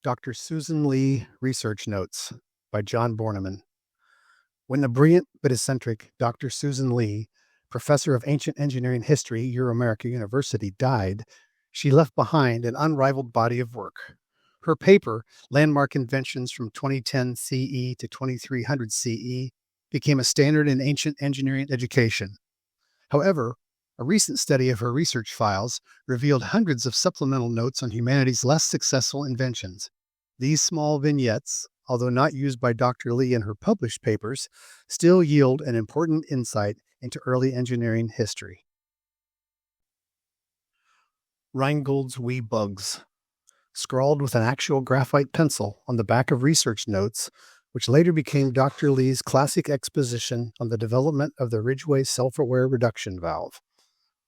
Dr. Susan Lee Research Notes by John Borneman. When the brilliant but eccentric Dr. Susan Lee, professor of ancient engineering history, Euro-America University, died, she left behind an unrivaled body of work. Her paper, Landmark Inventions from 2010 CE to 2300 CE, became a standard in ancient engineering education. However, a recent study of her research files revealed hundreds of supplemental notes on humanity's less successful inventions. These small vignettes, although not used by Dr. Lee in her published papers, still yield an important insight into early engineering history. Reingold's wee bugs, scrawled with an actual graphite pencil on the back of research notes, which later became Dr. Lee's classic exposition on the development of the Ridgway self-aware reduction valve.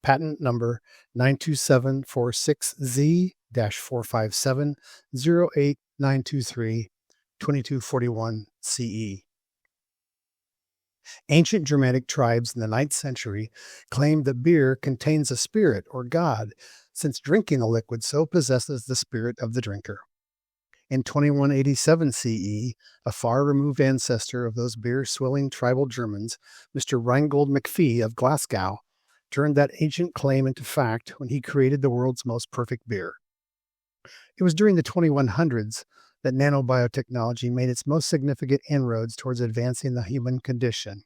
Patent number 92746Z-457-08923, 2241 CE. Ancient Germanic tribes in the 9th century claimed that beer contains a spirit or god, since drinking the liquid so possesses the spirit of the drinker. In 2187 CE, a far-removed ancestor of those beer-swilling tribal Germans, Mr. Reingold McPhee of Glasgow, turned that ancient claim into fact when he created the world's most perfect beer. It was during the 2100s that nanobiotechnology made its most significant inroads towards advancing the human condition.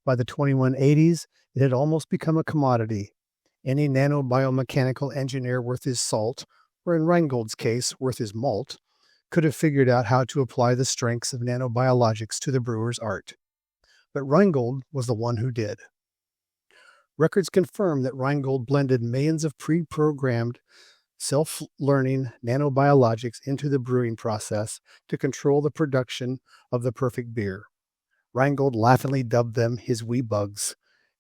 By the 2180s, it had almost become a commodity. Any nanobiomechanical engineer worth his salt, or in Reingold's case, worth his malt, could have figured out how to apply the strengths of nanobiologics to the brewer's art. But Reingold was the one who did. Records confirm that Reingold blended millions of pre-programmed, self-learning nanobiologics into the brewing process to control the production of the perfect beer. Reingold laughingly dubbed them his wee bugs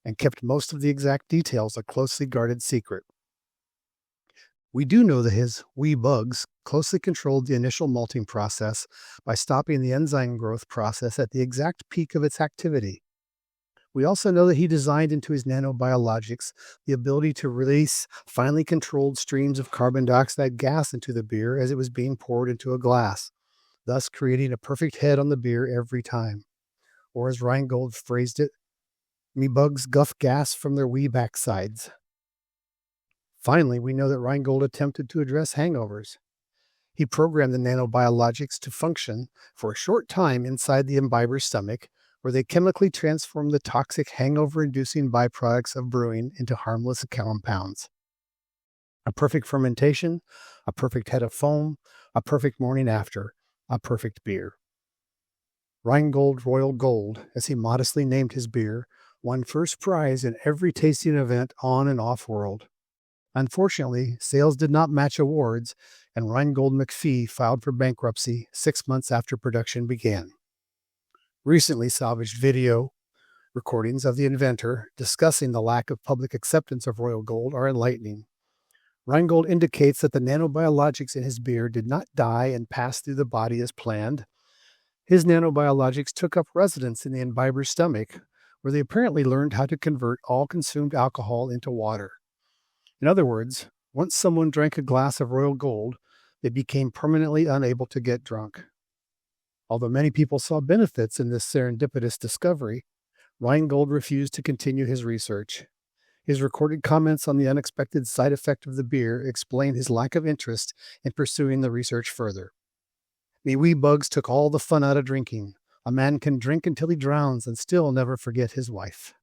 and kept most of the exact details a closely guarded secret. We do know that his wee bugs closely controlled the initial malting process by stopping the enzyme growth process at the exact peak of its activity. We also know that he designed into his nanobiologics the ability to release finely controlled streams of carbon dioxide gas into the beer as it was being poured into a glass, thus creating a perfect head on the beer every time. Or as Reingold phrased it, "Me bugs guff gas from their wee backsides." Finally, we know that Reingold attempted to address hangovers. He programmed the nanobiologics to function for a short time inside the imbiber's stomach, where they chemically transform the toxic hangover-inducing byproducts of brewing into harmless compounds. A perfect fermentation, a perfect head of foam, a perfect morning after, a perfect beer. Reingold Royal Gold, as he modestly named his beer, won first prize in every tasting event on and off-world. Unfortunately, sales did not match awards, and Reingold McPhee filed for bankruptcy 6 months after production began. Recently salvaged video recordings of the inventor discussing the lack of public acceptance of Royal Gold are enlightening. Reingold indicates that the nanobiologics in his beer did not die and pass through the body as planned. His nanobiologics took up residence in the imbiber's stomach, where they apparently learned how to convert all consumed alcohol into water. In other words, once someone drank a glass of Royal Gold, they became permanently unable to get drunk. Although many people saw benefits in this serendipitous discovery, Reingold refused to continue his research. His recorded comments on the unexpected side effect of the beer explain his lack of interest in pursuing the research further. "Me wee bugs took all the fun out of drinking. A man can drink until he drowns and still never forget his wife."